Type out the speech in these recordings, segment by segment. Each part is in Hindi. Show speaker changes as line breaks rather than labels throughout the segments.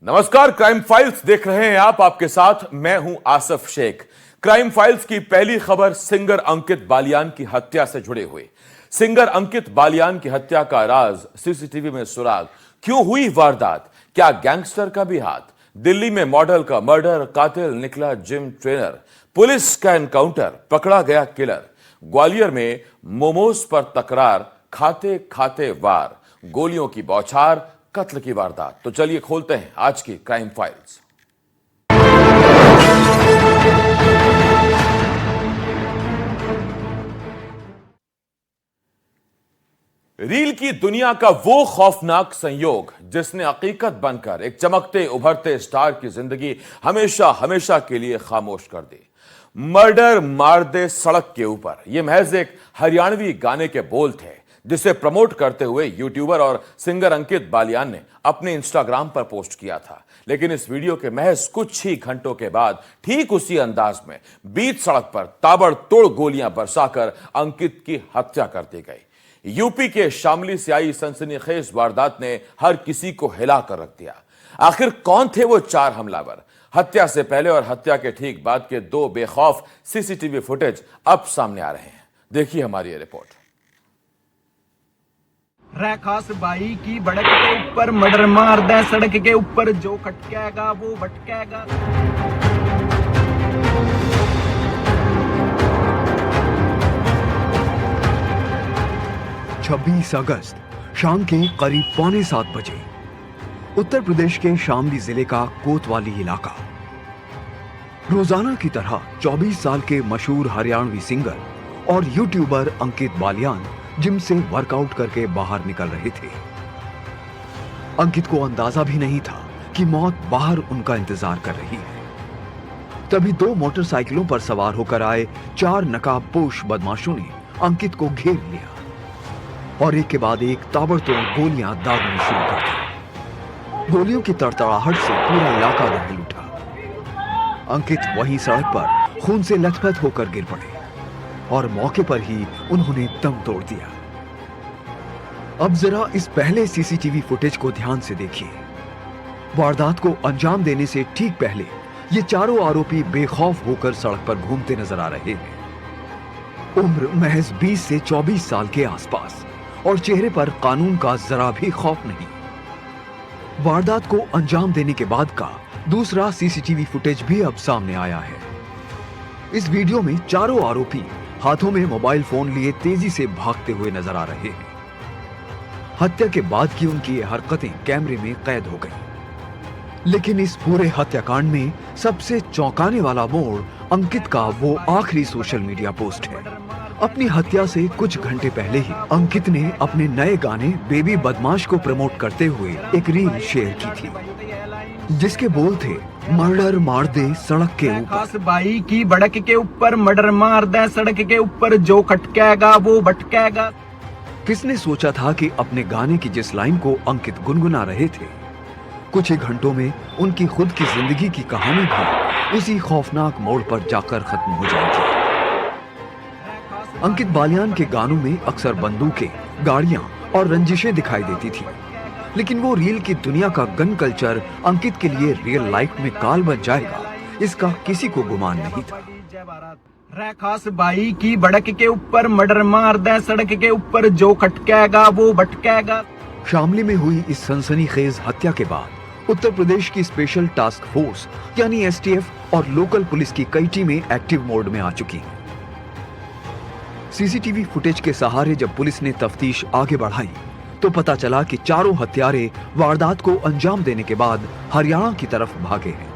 नमस्कार, क्राइम फाइल्स देख रहे हैं आप। आपके साथ मैं हूं आसिफ शेख। क्राइम फाइल्स की पहली खबर सिंगर अंकित बालियान की हत्या से जुड़े हुए। सिंगर अंकित बालियान की हत्या का राज, सीसीटीवी में सुराग, क्यों हुई वारदात, क्या गैंगस्टर का भी हाथ, दिल्ली में मॉडल का मर्डर, कातिल निकला जिम ट्रेनर, पुलिस का एनकाउंटर, पकड़ा गया किलर, ग्वालियर में मोमोज पर तकरार, खाते खाते वार, गोलियों की बौछार, कत्ल की वारदात। तो चलिए खोलते हैं आज की क्राइम फाइल्स। रील की दुनिया का वो खौफनाक संयोग जिसने हकीकत बनकर एक चमकते उभरते स्टार की जिंदगी हमेशा हमेशा के लिए खामोश कर दी। मर्डर मार दे सड़क के ऊपर, यह महज एक हरियाणवी गाने के बोल थे जिसे प्रमोट करते हुए यूट्यूबर और सिंगर अंकित बालियान ने अपने इंस्टाग्राम पर पोस्ट किया था। लेकिन इस वीडियो के महज कुछ ही घंटों के बाद ठीक उसी अंदाज में बीच सड़क पर ताबड़तोड़ गोलियां बरसाकर अंकित की हत्या कर दी गई। यूपी के शामली से आई सनसनीखेज वारदात ने हर किसी को हिला कर रख दिया। आखिर कौन थे वो चार हमलावर? हत्या से पहले और हत्या के ठीक बाद के दो बेखौफ सीसीटीवी फुटेज अब सामने आ रहे हैं। देखिए हमारी ये रिपोर्ट।
खास बाई की बड़क के ऊपर मर्डर मार दे सड़क के ऊपर, जो खटकेगा वो भटकेगा।
26 अगस्त शाम के करीब 6:45 बजे उत्तर प्रदेश के शामली जिले का कोतवाली इलाका। रोजाना की तरह 24 साल के मशहूर हरियाणवी सिंगर और यूट्यूबर अंकित बालियान जिम से वर्कआउट करके बाहर निकल रहे थे। अंकित को अंदाजा भी नहीं था कि मौत बाहर उनका इंतजार कर रही है। तभी दो मोटरसाइकिलों पर सवार होकर आए 4 नकाबपोश बदमाशों ने अंकित को घेर लिया और एक के बाद एक ताबड़तोड़ गोलियां दागनी शुरू कर दी। गोलियों की तड़तड़ाहट से पूरा इलाका दहल उठा। अंकित वहीं सड़क पर खून से लथपथ होकर गिर पड़े और मौके पर ही उन्होंने दम तोड़ दिया। अब जरा इस पहले सीसीटीवी फुटेज को ध्यान से देखिए। वारदात को अंजाम देने से ठीक पहले ये चारों आरोपी बेखौफ होकर सड़क पर घूमते नजर आ रहे हैं। उम्र महज 20 से 24 साल के आसपास और चेहरे पर कानून का जरा भी खौफ नहीं। वारदात को अंजाम देने के बाद का दूसरा सीसीटीवी फुटेज भी अब सामने आया है। इस वीडियो में चारों आरोपी हाथों में मोबाइल फोन लिए तेजी से भागते हुए नजर आ रहे हैं। हत्या के बाद की उनकी ये हरकतें कैमरे में कैद हो गई। लेकिन इस पूरे हत्याकांड में सबसे चौंकाने वाला मोड़ अंकित का वो आखिरी सोशल मीडिया पोस्ट है। अपनी हत्या से कुछ घंटे पहले ही अंकित ने अपने नए गाने बेबी बदमाश को प्रमोट करते हुए एक रील शेयर की थी जिसके बोल थे, मर्डर मार दे सड़क के ऊपर।
खास बाई की बड़क के ऊपर मर्डर मार दे सड़क के ऊपर, जो खटकेगा वो भटकेगा।
किसने सोचा था कि अपने गाने की जिस लाइन को अंकित गुनगुना रहे थे, कुछ ही घंटों में उनकी खुद की जिंदगी की कहानी भी उसी खौफनाक मोड़ पर जाकर खत्म हो जाएगी। अंकित बालियान के गानों में अक्सर बंदूकें, गाड़ियां और रंजिशें दिखाई देती थी, लेकिन वो रील की दुनिया का गन कल्चर अंकित के लिए रियल लाइफ में काल बन जाएगा, इसका किसी को गुमान नहीं था।
खास बाई की बड़क के ऊपर मर्डर मार दे सड़क के ऊपर, जो खटकेगा वो भटकेगा।
शामली में हुई इस सनसनीखेज हत्या के बाद उत्तर प्रदेश की स्पेशल टास्क फोर्स यानी एसटीएफ और लोकल पुलिस की कई टीमें एक्टिव मोड में आ चुकी हैं। सीसीटीवी फुटेज के सहारे जब पुलिस ने तफ्तीश आगे बढ़ाई तो पता चला कि चारों हत्यारे वारदात को अंजाम देने के बाद हरियाणा की तरफ भागे हैं।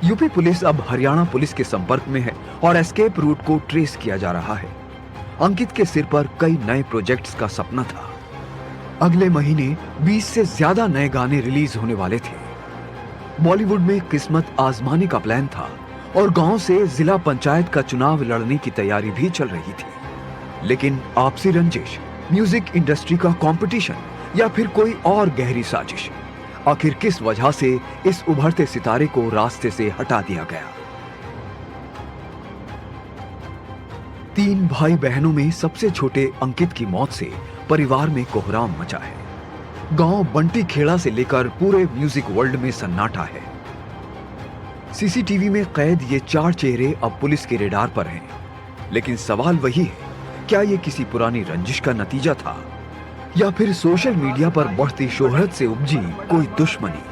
यूपी पुलिस अब हरियाणा पुलिस के संपर्क में है और एस्केप रूट को ट्रेस किया जा रहा है। अंकित के सिर पर कई नए प्रोजेक्ट्स का सपना था। अगले महीने 20 से ज्यादा नए गाने रिलीज होने वाले थे। बॉलीवुड में किस्मत आजमाने का प्लान था और गांव से जिला पंचायत का चुनाव लड़ने की तैयारी भी चल रही थी। लेकिन आपसी रंजिश, म्यूजिक इंडस्ट्री का कंपटीशन या फिर कोई और गहरी साजिश, आखिर किस वजह से इस उभरते सितारे को रास्ते से हटा दिया गया? 3 भाई बहनों में सबसे छोटे अंकित की मौत से परिवार में कोहराम मचा है। गांव बंटी खेड़ा से लेकर पूरे म्यूजिक वर्ल्ड में सन्नाटा है। सीसीटीवी में कैद ये 4 चेहरे अब पुलिस के रेडार पर हैं। लेकिन सवाल वही है, क्या ये किसी पुरानी रंजिश का नतीजा था या फिर सोशल मीडिया पर बढ़ती शोहरत से उपजी कोई दुश्मनी?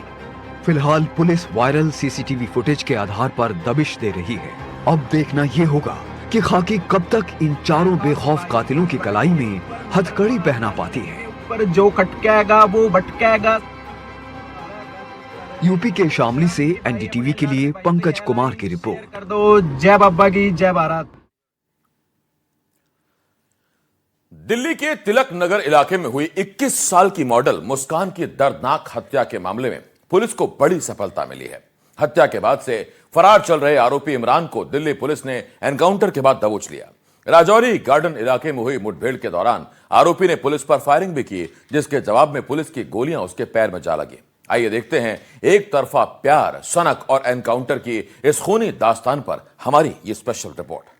फिलहाल पुलिस वायरल सीसीटीवी फुटेज के आधार पर दबिश दे रही है। अब देखना ये होगा कि खाकी कब तक इन चारों बेखौफ कातिलों की कलाई में हथकड़ी पहना पाती है।
ऊपर जो खटकेगा वो भटकेगा।
यूपी के शामली से एनडीटीवी के लिए पंकज कुमार की रिपोर्ट।
कर दो जय बाबा की जय भारत।
दिल्ली के तिलक नगर इलाके में हुई 21 साल की मॉडल मुस्कान की दर्दनाक हत्या के मामले में पुलिस को बड़ी सफलता मिली है। हत्या के बाद से फरार चल रहे आरोपी इमरान को दिल्ली पुलिस ने एनकाउंटर के बाद दबोच लिया। राजौरी गार्डन इलाके में हुई मुठभेड़ के दौरान आरोपी ने पुलिस पर फायरिंग भी की, जिसके जवाब में पुलिस की गोलियां उसके पैर में जा लगी। आइए देखते हैं एक तरफा प्यार, सनक और एनकाउंटर की इस खूनी दास्तान पर हमारी ये स्पेशल रिपोर्ट।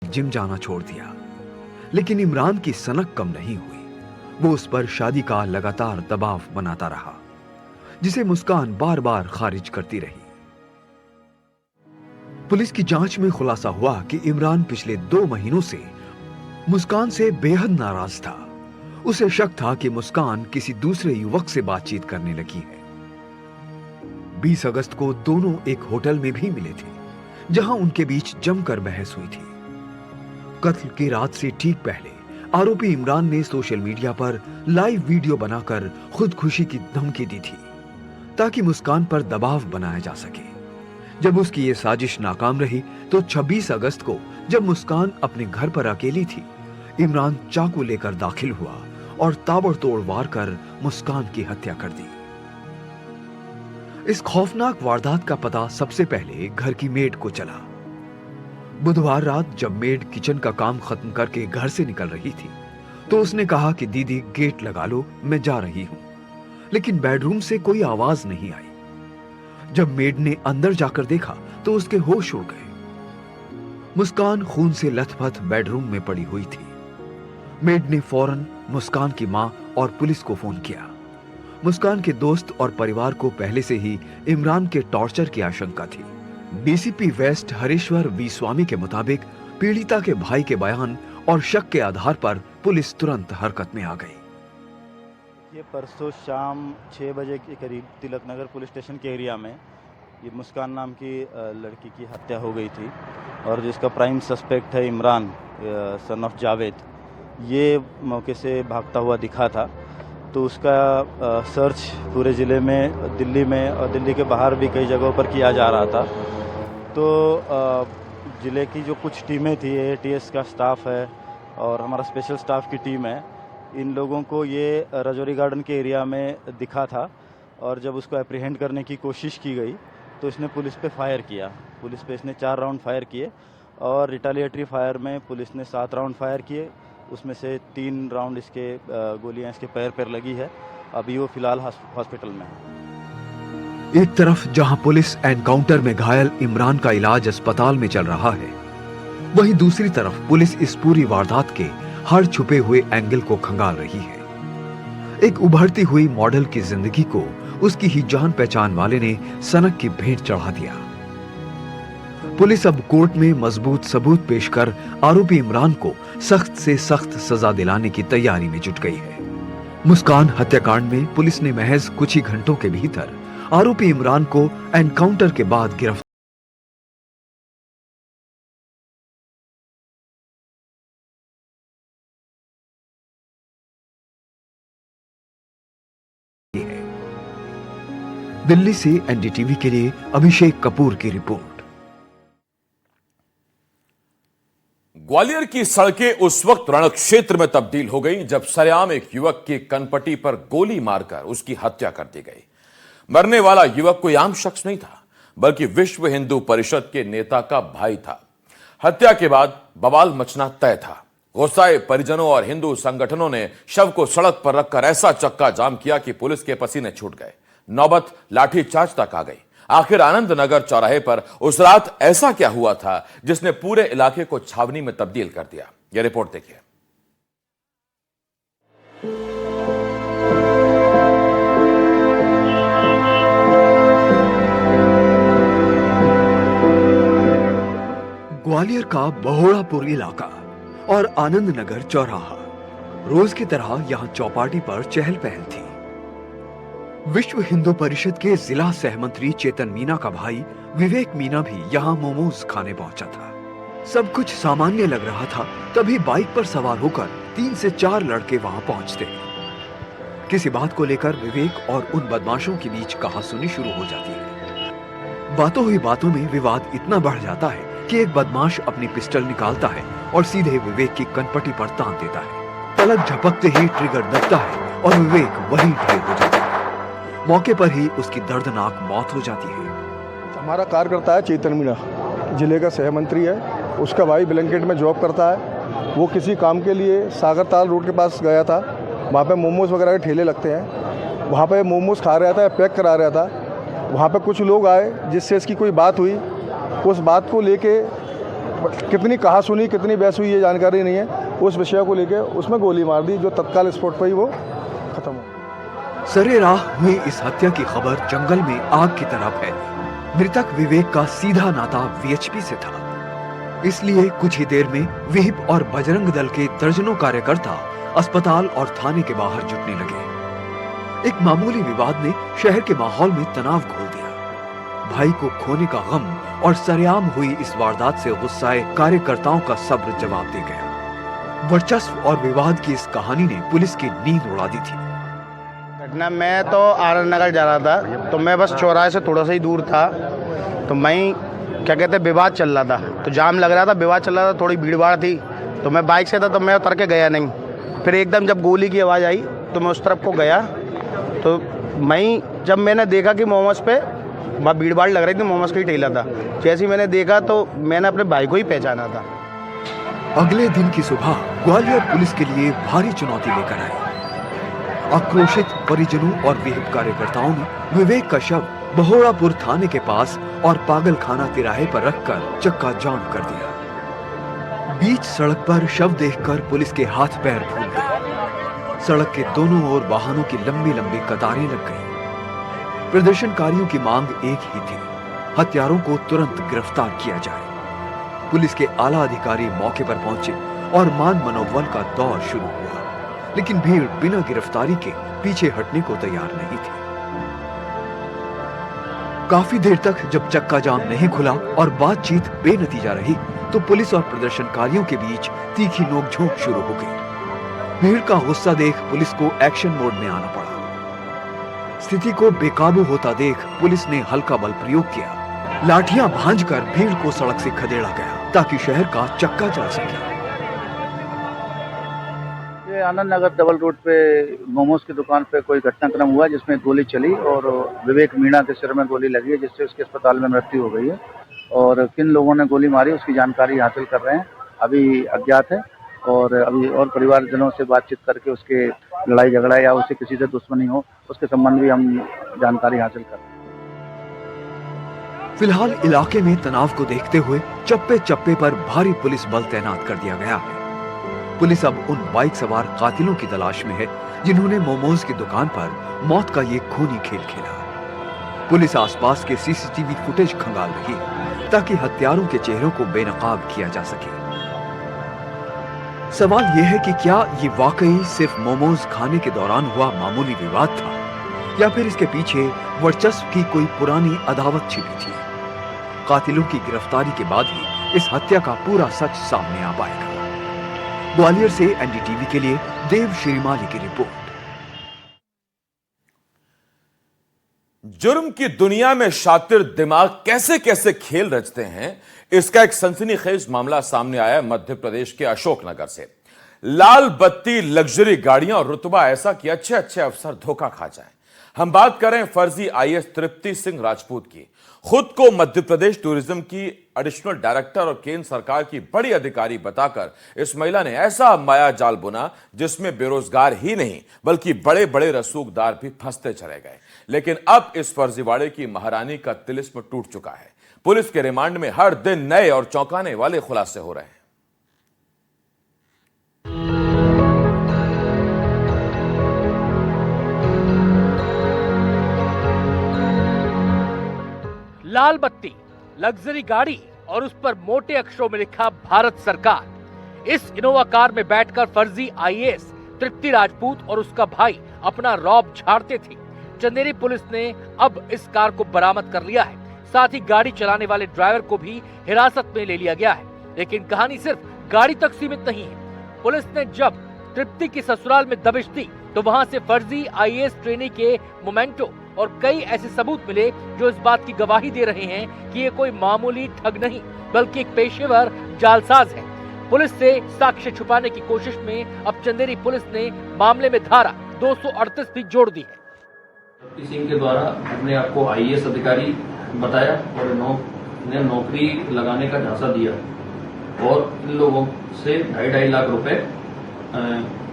जिम जाना छोड़ दिया, लेकिन इमरान की सनक कम नहीं हुई। वो उस पर शादी का लगातार दबाव बनाता रहा, जिसे मुस्कान बार बार खारिज करती रही। पुलिस की जांच में खुलासा हुआ कि इमरान पिछले 2 महीनों से मुस्कान से बेहद नाराज था। उसे शक था कि मुस्कान किसी दूसरे युवक से बातचीत करने लगी है। 20 अगस्त को दोनों एक होटल में भी मिले थे, जहां उनके बीच जमकर बहस हुई थी। कत्ल की रात से ठीक पहले आरोपी इमरान ने सोशल मीडिया पर लाइव वीडियो बनाकर खुदकुशी की धमकी दी थी, ताकि मुस्कान पर दबाव बनाया जा सके। जब उसकी ये साजिश नाकाम रही तो 26 अगस्त को, जब मुस्कान अपने घर पर अकेली थी, इमरान चाकू लेकर दाखिल हुआ और ताबड़तोड़ वार कर मुस्कान की हत्या कर दी। इस खौफनाक वारदात का पता सबसे पहले घर की मेड को चला। बुधवार रात जब मेड किचन का काम खत्म करके घर से निकल रही थी, तो उसने कहा कि दीदी गेट लगा लो, मैं जा रही हूं। लेकिन बेडरूम से कोई आवाज नहीं आई। जब मेड ने अंदर जाकर देखा तो उसके होश उड़ गए। मुस्कान खून से लथपथ बेडरूम में पड़ी हुई थी। मेड ने फौरन मुस्कान की मां और पुलिस को फोन किया। मुस्कान के दोस्त और परिवार को पहले से ही इमरान के टॉर्चर की आशंका थी। डीसीपी वेस्ट हरीश्वर वी स्वामी के मुताबिक पीड़िता के भाई के बयान और शक के आधार पर पुलिस तुरंत हरकत में आ गई।
ये परसों शाम 6 बजे के करीब तिलक नगर पुलिस स्टेशन के एरिया में ये मुस्कान नाम की लड़की की हत्या हो गई थी, और जिसका प्राइम सस्पेक्ट है इमरान सन ऑफ जावेद, ये मौके से भागता हुआ दिखा था। तो उसका सर्च पूरे ज़िले में, दिल्ली में और दिल्ली के बाहर भी कई जगहों पर किया जा रहा था। तो ज़िले की जो कुछ टीमें थी, एटीएस का स्टाफ है और हमारा स्पेशल स्टाफ की टीम है, इन लोगों को ये राजौरी गार्डन के एरिया में दिखा था और जब उसको एप्रीहेंड करने की कोशिश की गई तो इसने पुलिस पे फायर किया। पुलिस पे इसने 4 राउंड फायर किए और रिटालिएटरी फायर में पुलिस ने 7 राउंड फायर किए। उसमें से 3 राउंड इसके गोलियां इसके पैर पर लगी है। अभी वो फिलहाल हॉस्पिटल में है।
एक तरफ जहां पुलिस एनकाउंटर में घायल इमरान का इलाज अस्पताल में चल रहा है, वहीं दूसरी तरफ पुलिस इस पूरी वारदात के हर छुपे हुए एंगल को खंगाल रही है। एक उभरती हुई मॉडल की जिंदगी को उसकी ही जान पहचान वाले ने सनक की भेंट चढ़ा दिया। पुलिस अब कोर्ट में मजबूत सबूत पेश कर आरोपी इमरान को सख्त से सख्त सजा दिलाने की तैयारी में जुट गई है। मुस्कान हत्याकांड में पुलिस ने महज कुछ ही घंटों के भीतर आरोपी इमरान को एनकाउंटर के बाद गिरफ्तार किया है। दिल्ली से एनडीटीवी के लिए अभिषेक कपूर की रिपोर्ट।
ग्वालियर की सड़कें उस वक्त रणक्षेत्र में तब्दील हो गईं जब सरेआम एक युवक की कनपटी पर गोली मारकर उसकी हत्या कर दी गई। मरने वाला युवक कोई आम शख्स नहीं था, बल्कि विश्व हिंदू परिषद के नेता का भाई था। हत्या के बाद बवाल मचना तय था। गुस्साए परिजनों और हिंदू संगठनों ने शव को सड़क पर रखकर ऐसा चक्का जाम किया कि पुलिस के पसीने छूट गए। नौबत लाठीचार्ज तक आ गई। आखिर आनंद नगर चौराहे पर उस रात ऐसा क्या हुआ था जिसने पूरे इलाके को छावनी में तब्दील कर दिया? यह रिपोर्ट देखिए।
ग्वालियर का बहोड़ापुर इलाका और आनंद नगर चौराहा, रोज की तरह यहां चौपाटी पर चहल पहल थी। विश्व हिंदू परिषद के जिला सहमंत्री चेतन मीना का भाई विवेक मीना भी यहां मोमोज खाने पहुंचा था। सब कुछ सामान्य लग रहा था, तभी बाइक पर सवार होकर 3 से 4 लड़के वहां पहुंचते हैं। किसी बात को लेकर विवेक और उन बदमाशों के बीच कहासुनी शुरू हो जाती है। बातों ही बातों में विवाद इतना बढ़ जाता है कि एक बदमाश अपनी पिस्टल निकालता है और सीधे विवेक की कनपटी पर तान देता है। पलक झपकते ही ट्रिगर दबता है और विवेक वहीं ढेर हो जाता है। मौके पर ही उसकी दर्दनाक मौत हो जाती है।
हमारा कार्यकर्ता है चेतन मीना, जिले का सहमंत्री है। उसका भाई ब्लैंकेट में जॉब करता है। वो किसी काम के लिए सागरताल रोड के पास गया था। वहाँ पे मोमोज वगैरह के ठेले लगते हैं। वहाँ पे मोमोज खा रहा था, पैक करा रहा था। वहाँ पे कुछ लोग आए जिससे इसकी कोई बात हुई। उस बात को लेके कितनी कहा सुनी, कितनी बहस हुई, ये जानकारी नहीं है। उस विषय को लेके उसमें गोली मार दी, जो तत्काल स्पॉट पर ही वो खत्म हो।
सरेराह हुई इस हत्या की खबर जंगल में आग की तरह फैली। मृतक विवेक का सीधा नाता वीएचपी से था, इसलिए कुछ ही देर में विहिप और बजरंग दल के दर्जनों कार्यकर्ता अस्पताल और थाने के बाहर जुटने लगे। एक मामूली विवाद ने शहर के माहौल में तनाव घोल दिया। भाई को खोने का गम और सरेआम हुई इस वारदात से गुस्साए कार्यकर्ताओं का सब्र जवाब दे गया। वर्चस्व और विवाद की इस कहानी ने पुलिस की नींद उड़ा दी थी।
घटना, मैं तो आनंद नगर जा रहा था, तो मैं बस चौराहे से थोड़ा सा ही दूर था। तो मैं क्या कहते हैं, विवाद चल रहा था, तो जाम लग रहा था, विवाद चल रहा था, थोड़ी भीड़ भाड़ थी। तो मैं बाइक से था, तो मैं उतर के गया नहीं। फिर एकदम जब गोली की आवाज़ आई तो मैं उस तरफ को गया। तो जब मैंने देखा कि मोमोज पे वहाँ भीड़ भाड़ लग रही थी, मोमोज का ही ठेला था। जैसे ही मैंने देखा तो मैंने अपने भाई को ही पहचाना था।
अगले दिन की सुबह ग्वालियर पुलिस के लिए भारी चुनौती लेकर आई। आक्रोशित परिजनों और विहिप कार्यकर्ताओं ने विवेक का शव बहोड़ापुर थाने के पास और पागलखाना तिराहे पर रखकर चक्का जाम कर दिया। बीच सड़क पर शव देखकर पुलिस के हाथ पैर फूल गए। सड़क के दोनों ओर वाहनों की लंबी लंबी कतारें लग गईं। प्रदर्शनकारियों की मांग एक ही थी, हत्यारों को तुरंत गिरफ्तार किया जाए। पुलिस के आला अधिकारी मौके पर पहुंचे और मान मनोबल का दौर शुरू हुआ, लेकिन भीड़ बिना गिरफ्तारी के पीछे हटने को तैयार नहीं थी। काफी देर तक जब चक्का जाम नहीं खुला और बातचीत बेनतीजा रही, तो पुलिस और प्रदर्शनकारियों के बीच तीखी नोकझोंक शुरू हो गई। भीड़ का गुस्सा देख पुलिस को एक्शन मोड में आना पड़ा। स्थिति को बेकाबू होता देख पुलिस ने हल्का बल प्रयोग किया। लाठियां भांजकर भीड़ को सड़क से खदेड़ा गया ताकि शहर का चक्का चल सके।
आनंद नगर डबल रोड पे मोमोज की दुकान पे कोई घटनाक्रम हुआ जिसमें गोली चली और विवेक मीणा के सिर में गोली लगी है, जिससे उसके अस्पताल में मृत्यु हो गई है। और किन लोगों ने गोली मारी उसकी जानकारी हासिल कर रहे हैं, अभी अज्ञात है। और अभी और परिवारजनों से बातचीत करके उसके लड़ाई झगड़ा या उसे किसी से दुश्मनी हो उसके संबंध भी हम जानकारी हासिल कर रहे हैं।
फिलहाल इलाके में तनाव को देखते हुए चप्पे चप्पे पर भारी पुलिस बल तैनात कर दिया गया है। पुलिस अब उन बाइक सवार कातिलों की तलाश में है जिन्होंने मोमोज की दुकान पर मौत का ये खूनी खेल खेला। पुलिस आसपास के सीसीटीवी फुटेज खंगाल रही है ताकि हत्यारों के चेहरों को बेनकाब किया जा सके। सवाल यह है कि क्या ये वाकई सिर्फ मोमोज खाने के दौरान हुआ मामूली विवाद था या फिर इसके पीछे वर्चस्व की कोई पुरानी अदावत छिपी थी। कातिलों की गिरफ्तारी के बाद ही इस हत्या का पूरा सच सामने आ पाएगा। ग्वालियर से एनडीटीवी के लिए देव श्रीमाली की रिपोर्ट।
जुर्म की दुनिया में शातिर दिमाग कैसे कैसे खेल रचते हैं, इसका एक सनसनीखेज मामला सामने आया मध्य प्रदेश के अशोकनगर से। लाल बत्ती, लग्जरी गाड़ियां और रुतबा ऐसा कि अच्छे अच्छे अफसर धोखा खा जाएं। हम बात करें फर्जी आईएएस तृप्ति सिंह राजपूत की। खुद को मध्य प्रदेश टूरिज्म की एडिशनल डायरेक्टर और केंद्र सरकार की बड़ी अधिकारी बताकर इस महिला ने ऐसा माया जाल बुना जिसमें बेरोजगार ही नहीं बल्कि बड़े बड़े रसूखदार भी फंसते चले गए। लेकिन अब इस फर्जीवाड़े की महारानी का तिलिस्म टूट चुका है। पुलिस के रिमांड में हर दिन नए और चौंकाने वाले खुलासे हो रहे हैं।
लाल बत्ती, लग्जरी गाड़ी और उस पर मोटे अक्षरों में लिखा भारत सरकार। इस इनोवा कार में बैठकर फर्जी आईएएस तृप्ति राजपूत और उसका भाई अपना रौब झाड़ते थे। चंदेरी पुलिस ने अब इस कार को बरामद कर लिया है। साथ ही गाड़ी चलाने वाले ड्राइवर को भी हिरासत में ले लिया गया है। लेकिन कहानी सिर्फ गाड़ी तक सीमित नहीं है। पुलिस ने जब तृप्ति की ससुराल में दबिश दी तो वहां से फर्जी आईएएस ट्रेनी के मोमेंटो और कई ऐसे सबूत मिले जो इस बात की गवाही दे रहे हैं कि ये कोई मामूली ठग नहीं बल्कि एक पेशेवर जालसाज है। पुलिस से साक्ष्य छुपाने की कोशिश में अब चंदेरी पुलिस ने मामले में धारा 238 भी जोड़ दी है।
तृप्ति सिंह के द्वारा अपने आप को आईएएस अधिकारी बताया और नौकरी लगाने का झांसा दिया और इन लोगों से 2.5 लाख रुपए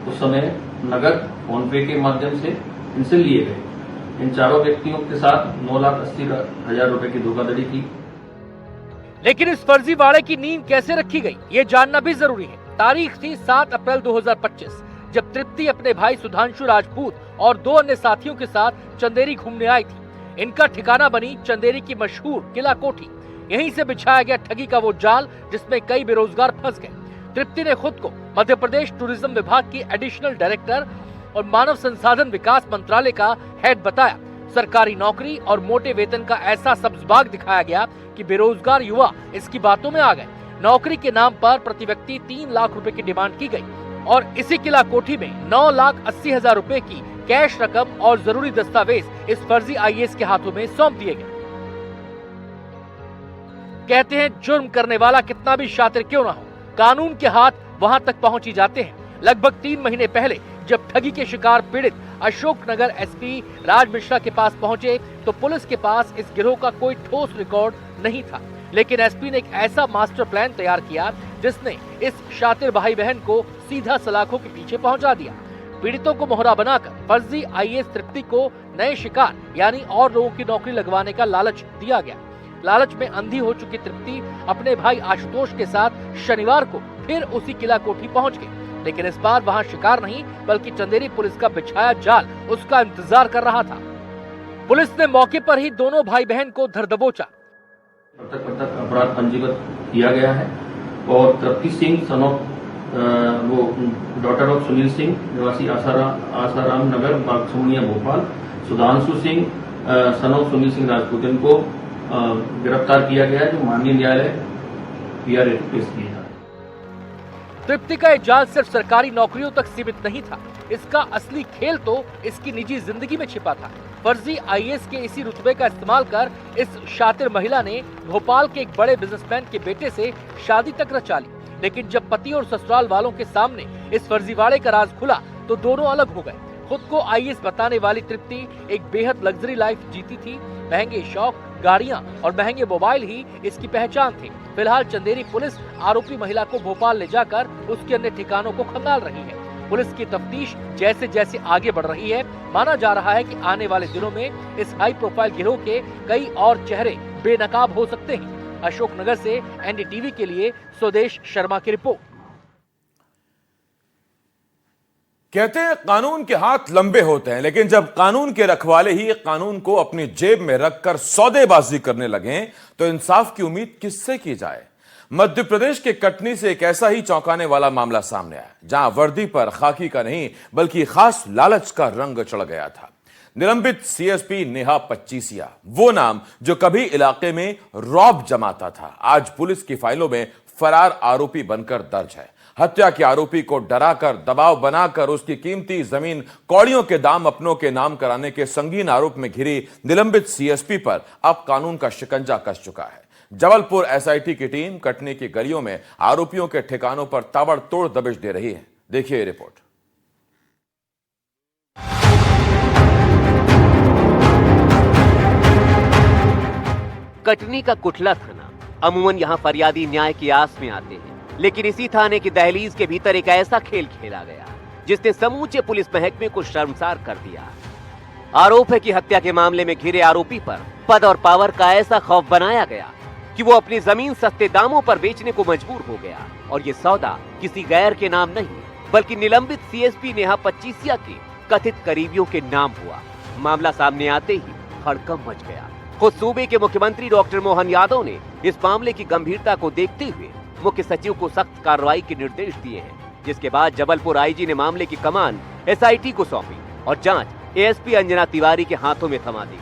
उस समय नगद फोनपे के माध्यम से इनसे लिए गए। इन चारों व्यक्तियों के साथ 9,80,000 रुपए की धोखाधड़ी की।
लेकिन इस फर्जीवाड़े की नींव कैसे रखी गई, ये जानना भी जरूरी है। तारीख थी 7 अप्रैल 2025 जब तृप्ति अपने भाई सुधांशु राजपूत और 2 अन्य साथियों के साथ चंदेरी घूमने आई थी। इनका ठिकाना बनी चंदेरी की मशहूर किला कोठी। यहीं से बिछाया गया ठगी का वो जाल जिसमें कई बेरोजगार फंस गए। तृप्ति ने खुद को मध्य प्रदेश टूरिज्म विभाग की एडिशनल डायरेक्टर और मानव संसाधन विकास मंत्रालय का हेड बताया। सरकारी नौकरी और मोटे वेतन का ऐसा सब्ज़बाग दिखाया गया कि बेरोजगार युवा इसकी बातों में आ गए। नौकरी के नाम पर प्रति व्यक्ति 3 लाख रुपए की डिमांड की गई और इसी किला कोठी में 9,80,000 रुपए की कैश रकम और जरूरी दस्तावेज इस फर्जी आईएएस के हाथों में सौंप दिए गए। कहते हैं जुर्म करने वाला कितना भी शातिर क्यों ना हो, कानून के हाथ वहां तक पहुंच ही जाते हैं। लगभग 3 महीने पहले जब ठगी के शिकार पीड़ित अशोकनगर एसपी राज मिश्रा के पास पहुंचे तो पुलिस के पास इस गिरोह का कोई ठोस रिकॉर्ड नहीं था। लेकिन एसपी ने एक ऐसा मास्टर प्लान तैयार किया जिसने इस शातिर भाई बहन को सीधा सलाखों के पीछे पहुंचा दिया। पीड़ितों को मोहरा बनाकर फर्जी आईएएस तृप्ति को नए शिकार यानी और लोगों की नौकरी लगवाने का लालच दिया गया। लालच में अंधी हो चुकी तृप्ति अपने भाई आशुतोष के साथ शनिवार को फिर उसी किला कोठी पहुंच गई। लेकिन इस बार वहां शिकार नहीं बल्कि चंदेरी पुलिस का बिछाया जाल उसका इंतजार कर रहा था। पुलिस ने मौके पर ही दोनों भाई बहन को धर दबोचा।
पृथक अपराध पंजीबद्ध किया गया है और तृप्ति सिंह सन ऑफ वो डॉटर ऑफ सुनील सिंह निवासी आसाराम नगर बागसुनिया भोपाल, सुधांशु सिंह सन ऑफ सुनील सिंह राजपूत इनको गिरफ्तार किया गया है जो माननीय न्यायालय पीआर पेश किया है।
तृप्ति का ये जाल सिर्फ सरकारी नौकरियों तक सीमित नहीं था, इसका असली खेल तो इसकी निजी जिंदगी में छिपा था। फर्जी आईएएस के इसी रुतबे का इस्तेमाल कर इस शातिर महिला ने भोपाल के एक बड़े बिजनेसमैन के बेटे से शादी तक रचा ली। लेकिन जब पति और ससुराल वालों के सामने इस फर्जीवाड़े का राज खुला तो दोनों अलग हो गए। खुद को आईएएस बताने वाली तृप्ति एक बेहद लग्जरी लाइफ जीती थी। महंगे शौक, गाड़ियां और महंगे मोबाइल ही इसकी पहचान थे। फिलहाल चंदेरी पुलिस आरोपी महिला को भोपाल ले जाकर उसके अन्य ठिकानों को खंगाल रही है। पुलिस की तफ्तीश जैसे जैसे आगे बढ़ रही है, माना जा रहा है कि आने वाले दिनों में इस हाई प्रोफाइल गिरोह के कई और चेहरे बेनकाब हो सकते हैं। अशोकनगर से एनडीटीवी के लिए स्वदेश शर्मा की रिपोर्ट।
कहते हैं कानून के हाथ लंबे होते हैं, लेकिन जब कानून के रखवाले ही कानून को अपनी जेब में रखकर सौदेबाजी करने लगे तो इंसाफ की उम्मीद किससे की जाए। मध्य प्रदेश के कटनी से एक ऐसा ही चौंकाने वाला मामला सामने आया, जहां वर्दी पर खाकी का नहीं बल्कि खास लालच का रंग चढ़ गया था। निलंबित सीएसपी नेहा पच्चीसिया, वो नाम जो कभी इलाके में रौब जमाता था, आज पुलिस की फाइलों में फरार आरोपी बनकर दर्ज है। हत्या के आरोपी को डराकर, दबाव बनाकर उसकी कीमती जमीन कौड़ियों के दाम अपनों के नाम कराने के संगीन आरोप में घिरी निलंबित सीएसपी पर अब कानून का शिकंजा कस चुका है। जबलपुर एसआईटी की टीम कटनी की गलियों में आरोपियों के ठिकानों पर ताबड़तोड़ दबिश दे रही है। देखिए ये रिपोर्ट।
कटनी का कुठला थाना, अमूमन यहाँ फरियादी न्याय की आस में आते हैं, लेकिन इसी थाने की दहलीज के भीतर एक ऐसा खेल खेला गया जिसने समूचे पुलिस महकमे को शर्मसार कर दिया। आरोप है कि हत्या के मामले में घिरे आरोपी पर पद और पावर का ऐसा खौफ बनाया गया कि वो अपनी जमीन सस्ते दामों पर बेचने को मजबूर हो गया, और ये सौदा किसी गैर के नाम नहीं बल्कि निलंबित सीएसपी नेहा पच्चीसिया के कथित करीबियों के नाम हुआ। मामला सामने आते ही हड़कंप मच गया। खुद सूबे के मुख्यमंत्री डॉक्टर मोहन यादव ने इस मामले की गंभीरता को देखते हुए मुख्य सचिव को सख्त कार्रवाई के निर्देश दिए हैं, जिसके बाद जबलपुर आईजी ने मामले की कमान एसआईटी को सौंपी और जांच एएसपी अंजना तिवारी के हाथों में थमा दी।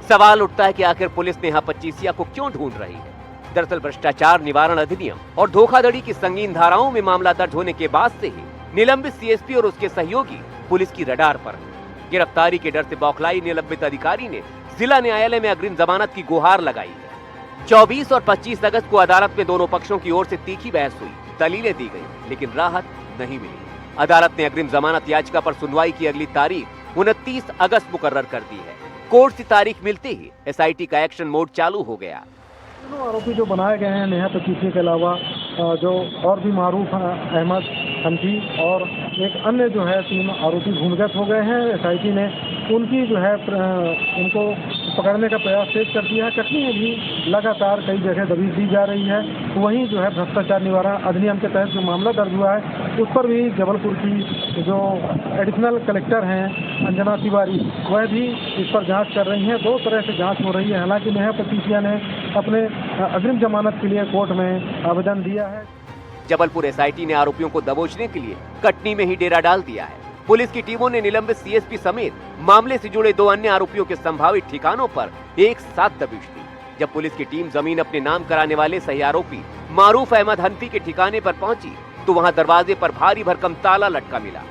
सवाल उठता है कि आखिर पुलिस नेहा पच्चीसिया को क्यों ढूंढ रही है। दरअसल भ्रष्टाचार निवारण अधिनियम और धोखाधड़ी की संगीन धाराओं में मामला दर्ज होने के बाद से ही निलंबित सीएसपी और उसके सहयोगी पुलिस की रडार पर हैं। गिरफ्तारी के डर से बौखलाई निलंबित अधिकारी ने जिला न्यायालय में अग्रिम जमानत की गुहार लगाई है। 24 और 25 अगस्त को अदालत में दोनों पक्षों की ओर से तीखी बहस हुई, दलीलें दी गई, लेकिन राहत नहीं मिली। अदालत ने अग्रिम जमानत याचिका पर सुनवाई की अगली तारीख 29 अगस्त मुकर्रर कर दी है। कोर्ट से तारीख मिलते ही एसआईटी का एक्शन मोड चालू हो गया।
दोनों आरोपी जो बनाए गए हैं नेहा पच्चीसिया के अलावा जो और भी मारूफ अहमद हंफी और एक अन्य जो है 3 आरोपी भूमिगत हो गए हैं। एसआईटी ने उनकी जो है उनको पकड़ने का प्रयास तेज कर दिया है। कटनी में भी लगातार कई जगह दबिश दी जा रही है। वहीं जो है भ्रष्टाचार निवारण अधिनियम के तहत जो मामला दर्ज हुआ है उस पर भी जबलपुर की जो एडिशनल कलेक्टर हैं अंजना तिवारी, वह भी इस पर जांच कर रही हैं। 2 तरह से जांच हो रही है। हालांकि नेहा पच्चीसिया ने अपने अग्रिम जमानत के लिए कोर्ट में आवेदन दिया है।
जबलपुर एसआईटी ने आरोपियों को दबोचने के लिए कटनी में ही डेरा डाल दिया है। पुलिस की टीमों ने निलंबित सीएसपी समेत मामले से जुड़े 2 अन्य आरोपियों के संभावित ठिकानों पर एक साथ दबिश दी। जब पुलिस की टीम जमीन अपने नाम कराने वाले सही आरोपी मारूफ अहमद हनफी के ठिकाने पर पहुंची तो वहां दरवाजे पर भारी भरकम ताला लटका मिला।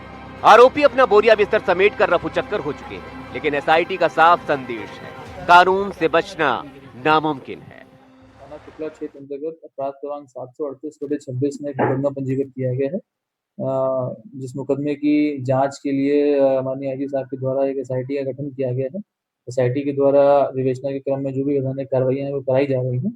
आरोपी अपना बोरिया बिस्तर समेट कर रफू चक्कर हो चुके हैं, लेकिन एसआईटी का साफ संदेश है, कानून से बचना नामुमकिन है।
थाना कुटला क्षेत्र अंतर्गत अपराध क्रमांक 738/26 में एक मुकदमा पंजीकृत किया गया है, जिस मुकदमे की जांच के लिए माननीय आईजी साहब के द्वारा एक एसआईटी का गठन किया गया है। एसआईटी के द्वारा विवेचना के क्रम में जो भी वैधानिक कार्रवाइयां हैं वो कराई जा रही हैं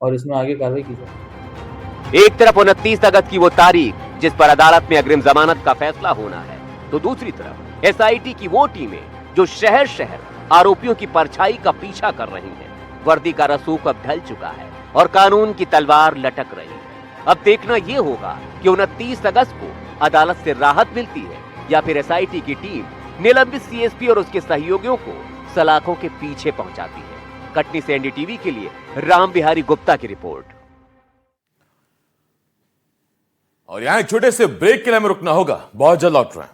और इसमें आगे कार्रवाई की जाएगी।
एक तरफ 29 अगस्त की वो तारीख जिस पर अदालत में अग्रिम जमानत का फैसला होना है, तो दूसरी तरफ एसआईटी की वो टीमें जो शहर शहर आरोपियों की परछाई का पीछा कर रही हैं। वर्दी का रसूख अब ढल चुका है और कानून की तलवार लटक रही है। अब देखना ये होगा कि 29 अगस्त को अदालत से राहत मिलती है या फिर एसआईटी की टीम निलंबित सीएसपी और उसके सहयोगियों को सलाखों के पीछे पहुंचाती है। कटनी से एनडीटीवी के लिए राम बिहारी गुप्ता की रिपोर्ट।
और यहां एक छोटे से ब्रेक के लिए हमें रुकना होगा, बहुत जल्द लौट रहे हैं।